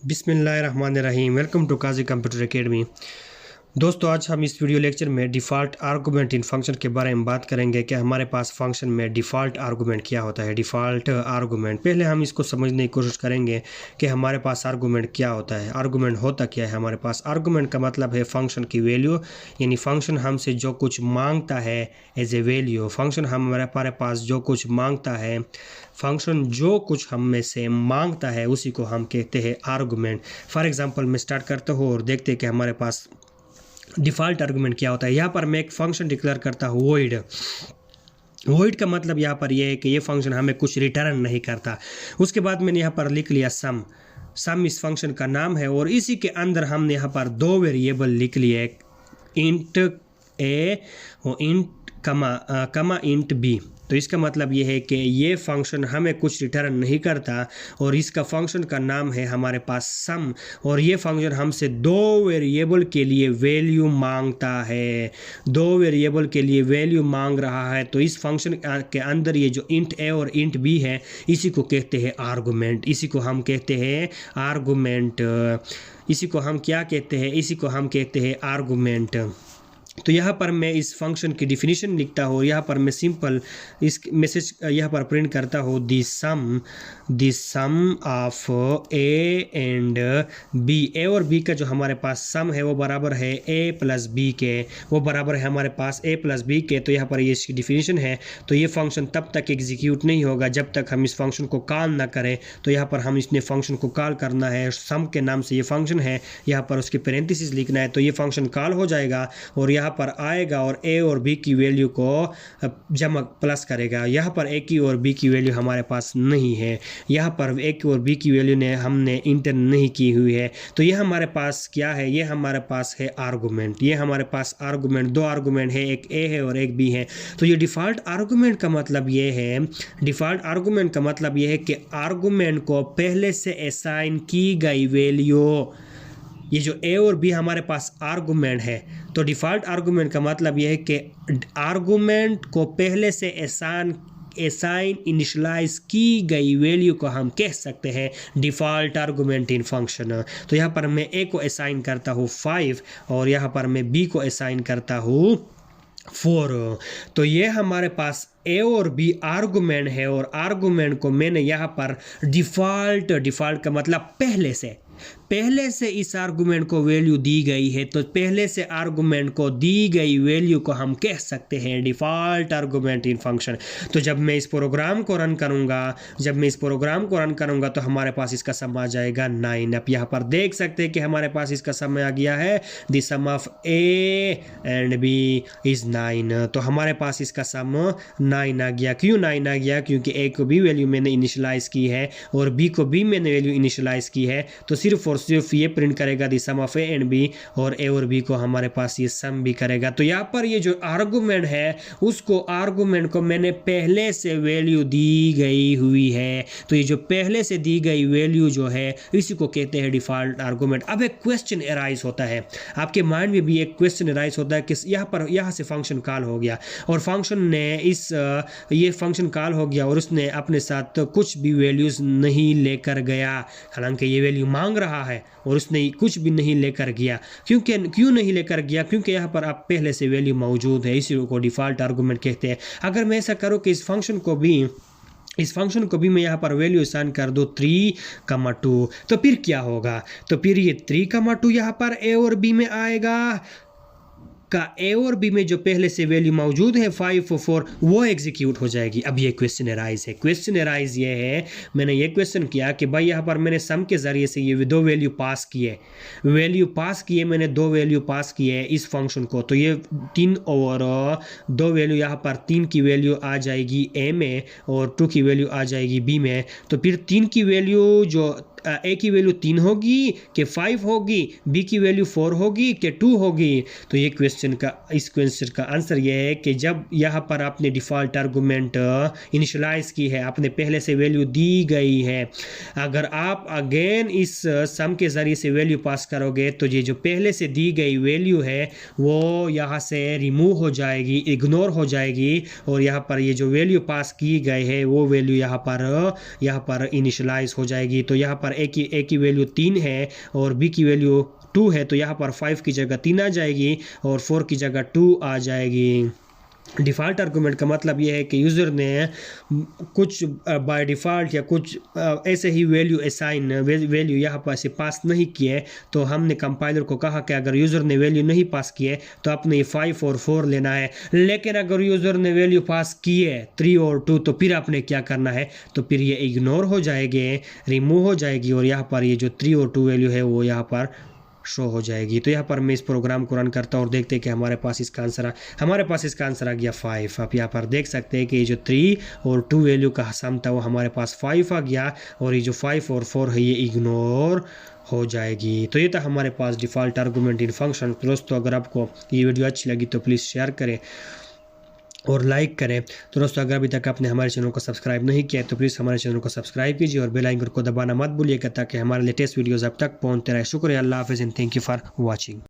बिस्मिल्लाहिर्रहमानिर्रहीम। Welcome to Kazi computer academy. दोस्तों, आज हम इस वीडियो लेक्चर में डिफ़ॉल्ट आर्गूमेंट इन फंक्शन के बारे में बात करेंगे कि हमारे पास फंक्शन में डिफ़ॉल्ट आर्गूमेंट क्या होता है। डिफ़ॉल्ट आर्गूमेंट, पहले हम इसको समझने की कोशिश करेंगे कि हमारे पास आर्गूमेंट क्या होता है। आर्गूमेंट होता क्या है हमारे पास। आर्गूमेंट का मतलब है फंक्शन की वैल्यू, यानी फंक्शन हमसे जो कुछ मांगता है एज ए वैल्यू। फंक्शन हमारे पास जो कुछ मांगता है, फंक्शन जो कुछ हम में से मांगता है उसी को हम कहते हैं आर्गूमेंट। फॉर एग्जांपल मैं स्टार्ट करता हूँ और देखते हैं कि हमारे पास डिफ़ॉल्ट आर्गूमेंट क्या होता है। यहाँ पर मैं एक फंक्शन डिक्लेयर करता हूँ वॉइड। वॉइड का मतलब यहाँ पर यह है कि ये फंक्शन हमें कुछ रिटर्न नहीं करता। उसके बाद मैंने यहाँ पर लिख लिया सम। सम इस फंक्शन का नाम है और इसी के अंदर हमने यहाँ पर दो वेरिएबल लिख लिए, एक इंट ए और इंट कमा इंट बी। तो इसका मतलब ये है कि ये फंक्शन हमें कुछ रिटर्न नहीं करता और इसका फंक्शन का नाम है हमारे पास सम। और ये फंक्शन हमसे दो वेरिएबल के लिए वैल्यू मांगता है, दो वेरिएबल के लिए वैल्यू मांग रहा है। तो इस फंक्शन के अंदर ये जो इंट ए और इंट बी है इसी को कहते हैं आर्गूमेंट। इसी को हम कहते हैं आर्गूमेंट। इसी को हम क्या कहते हैं, इसी को हम कहते हैं आर्गूमेंट। तो यहाँ पर मैं इस फंक्शन की डिफिनीशन लिखता हूँ। यहाँ पर मैं सिंपल इस मैसेज यहाँ पर प्रिंट करता हूँ, the sum of A and B. A और बी का जो हमारे पास सम है वो बराबर है ए प्लस बी के, वो बराबर है हमारे पास ए प्लस बी के। तो यहाँ पर ये इसकी डिफिनीशन है। तो ये फंक्शन तब तक एग्जीक्यूट नहीं होगा जब तक हम इस फंक्शन को कॉल ना करें। तो यहाँ पर हम इसने फंक्शन को कॉल करना है, सम के नाम से ये फंक्शन है, यहाँ पर उसके पैरेंथेसिस लिखना है। तो ये फंक्शन कॉल हो जाएगा और यहाँ पर आएगा और ए और बी की वैल्यू को जमा प्लस करेगा। यहाँ पर ए की और बी की वैल्यू हमारे पास नहीं है, यहाँ पर ए की और बी की वैल्यू ने हमने इंटर नहीं की हुई है। तो ये हमारे पास क्या है, ये हमारे पास है आर्गूमेंट। ये हमारे पास आर्गूमेंट, दो आर्गूमेंट है, एक ए है और एक बी है। तो ये डिफ़ॉल्ट आर्गूमेंट का मतलब ये है, डिफ़ॉल्ट आर्गूमेंट का मतलब ये है कि आर्गूमेंट को पहले से असाइन की गई वैल्यू, ये जो ए और बी हमारे पास आर्गूमेंट है। तो डिफ़ॉल्ट आर्गूमेंट का मतलब यह है कि आर्गूमेंट को पहले से असाइन इनिशलाइज की गई वैल्यू को हम कह सकते हैं डिफ़ॉल्ट आर्गूमेंट इन फंक्शन। तो यहाँ पर मैं ए को असाइन करता हूँ 5 और यहाँ पर मैं बी को असाइन करता हूँ 4। तो ये हमारे पास ए और बी आर्गूमेंट है और आर्गूमेंट को मैंने यहाँ पर डिफ़ॉल्ट का मतलब पहले से इस आर्गूमेंट को वैल्यू दी गई है। तो पहले से आर्गूमेंट को दी गई वैल्यू को हम कह सकते हैं डिफ़ॉल्ट आर्गूमेंट इन फंक्शन। तो जब मैं इस प्रोग्राम को रन करूंगा तो हमारे पास इसका सम आ जाएगा 9। आप यहाँ पर देख सकते हैं कि हमारे पास इसका सम आ गया है, the sum of A and B is 9। तो हमारे पास इसका सम 9 आ गया। क्यों 9 आ गया? क्योंकि ए को भी वैल्यू मैंने इनिशलाइज़ की है और बी को भी मैंने वैल्यू इनिशलाइज़ की है। तो सिर्फ और सिर्फ ये प्रिंट करेगा the sum of A and B, और ए और बी को हमारे पास ये सम भी करेगा। तो यहाँ पर ये जो आर्गूमेंट है उसको आर्गूमेंट को मैंने पहले से वैल्यू दी गई हुई है। तो ये जो पहले से दी गई वैल्यू जो है इसी को कहते हैं डिफ़ॉल्ट आर्गूमेंट। अब एक क्वेश्चन अराइज होता है, आपके माइंड में भी एक क्वेश्चन अराइज होता है कि यहाँ से फंक्शन कॉल हो गया और फंक्शन ने ये फंक्शन कॉल हो गया और उसने अपने साथ कुछ भी वैल्यूज़ नहीं लेकर गया। हालांकि ये वैल्यू मांग रहा है और उसने कुछ भी नहीं लेकर गया। क्यों नहीं लेकर गया? क्योंकि यहाँ पर आप पहले से वैल्यू मौजूद है, इसी को डिफ़ॉल्ट आर्गूमेंट कहते हैं। अगर मैं ऐसा करूँ कि इस फंक्शन को भी मैं यहाँ पर वैल्यू असाइन कर दूँ 3,2, तो फिर क्या होगा? तो फिर ये 3,2 यहाँ पर ए और बी में आएगा का ए और बी में जो पहले से वैल्यू मौजूद है 5 और 4 वो एग्जीक्यूट हो जाएगी। अब ये क्वेश्चन अराइज ये है, मैंने ये क्वेश्चन किया कि भाई यहाँ पर मैंने सम के ज़रिए से ये दो वैल्यू पास किए, मैंने दो वैल्यू पास किए इस फंक्शन को। तो ये 3 और 2 वैल्यू, यहाँ पर 3 की वैल्यू आ जाएगी ए में और 2 की वैल्यू आ जाएगी बी में। तो फिर 3 की वैल्यू जो ए की वैल्यू 3 होगी कि 5 होगी, बी की वैल्यू 4 होगी कि 2 होगी। तो ये इस क्वेश्चन का आंसर ये है कि जब यहाँ पर आपने डिफ़ॉल्ट आर्गूमेंट इनिशियलाइज की है, आपने पहले से वैल्यू दी गई है, अगर आप अगेन इस सम के ज़रिए से वैल्यू पास करोगे तो ये जो पहले से दी गई वैल्यू है वो यहाँ से रिमूव हो जाएगी, इग्नोर हो जाएगी, और यहाँ पर ये जो वैल्यू पास की गई है वो वैल्यू यहाँ पर इनिशियलाइज हो जाएगी। तो यहाँ पर ए की वैल्यू 3 है और बी की वैल्यू 2 है, तो यहाँ पर 5 की जगह 3 आ जाएगी और 4 की जगह 2 आ जाएगी। डिफ़ॉल्ट आर्गूमेंट का मतलब ये है कि यूज़र ने कुछ बाय डिफ़ॉल्ट या कुछ ऐसे ही वैल्यू यहाँ पर से पास नहीं किए, तो हमने कंपाइलर को कहा कि अगर यूज़र ने वैल्यू नहीं पास किए तो आपने ये 5 और 4 लेना है। लेकिन अगर यूज़र ने वैल्यू पास किए 3 और 2 तो फिर आपने क्या करना है, तो फिर ये इग्नोर हो जाएंगे, रिमूव हो जाएगी, और यहाँ पर ये जो 3 और 2 वैल्यू है वो यहाँ पर शो हो जाएगी। तो यहाँ पर मैं इस प्रोग्राम को रन करता हूँ और देखते हैं कि हमारे पास इसका आंसर आ गया 5। आप यहाँ पर देख सकते हैं कि ये जो 3 और 2 वैल्यू का सम था वो हमारे पास 5 आ गया, और ये जो 5 और 4 है ये इग्नोर हो जाएगी। तो ये था हमारे पास डिफ़ॉल्ट आर्गूमेंट इन फंक्शन। दोस्तों अगर आपको ये वीडियो अच्छी लगी तो प्लीज़ शेयर करें और लाइक करें। तो दोस्तों अगर अभी तक आपने हमारे चैनल को सब्सक्राइब नहीं किया तो प्लीज़ हमारे चैनल को सब्सक्राइब कीजिए और बेल आइकन को दबाना मत भूलिएगा ताकि हमारे लेटेस्ट वीडियोज़ अब तक पहुंचते रहे। शुक्रिया, अल्लाह हाफ़िज़ and thank you for watching.